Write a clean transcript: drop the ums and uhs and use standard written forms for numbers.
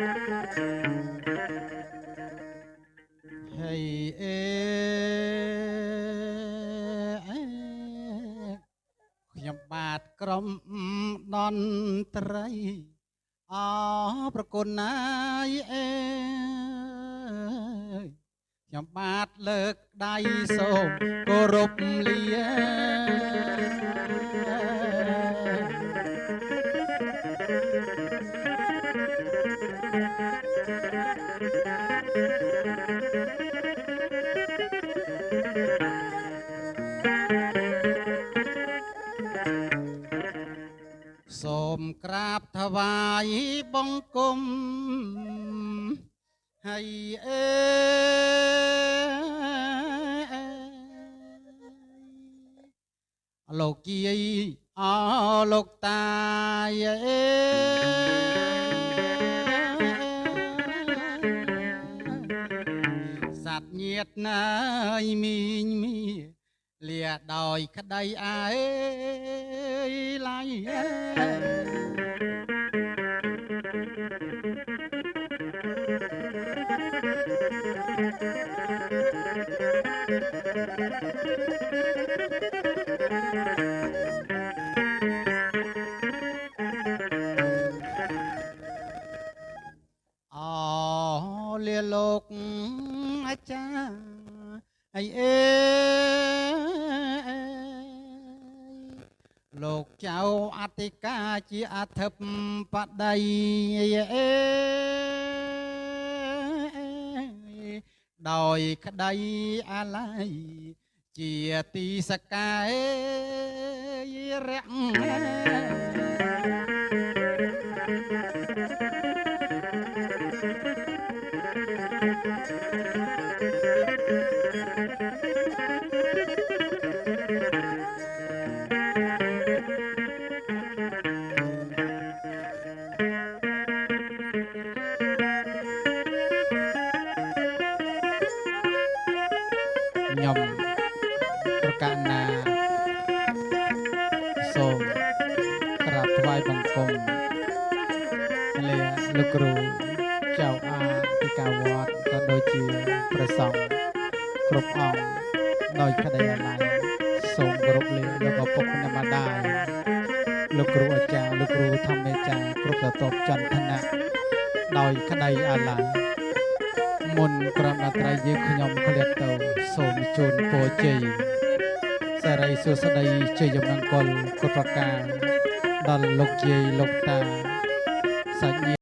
ហើយខ្ញុំបាទក្រុមតន្ត្រីអប្រគុណណាយខ្ញុំបាទលើកដៃសូមគោរពសូមក្រាបថ្វាយបង្គំហើយលោកយាយលោកតាយសត្វញាតិណាយមីងមីលាដោយក្តីអាយឡាយលាលោកអាចារ្យអីលោកចៅអធិការជាអធិបតីដោយក្តីអាល័យជាទីសក្ការៈខ្ញុំប្រកាសណាសូមក្រាបថ្វាយបង្គំលាលោកគ្រូចៅអធិការវត្តក៏ដូចជាព្រះសង្ឃគ្រប់អង្គដោយក្តីអាល័យសូមគោរពលាលោកឪពុកអ្នកម្ដាយលោកគ្រូអាចារ្យលោកគ្រូធម្មអាចារ្យគ្រប់ស្រទាប់ចន្ទនៈដោយក្តីអាល័យមុនក្រុមតន្ត្រីយើងខ្ញុំឃ្លាតទៅសូមជូនពរជ័យសិរីសួស្តីជ័យមង្គលគុណប្រការដល់លោកយាយលោកតាសាច់ញាតិ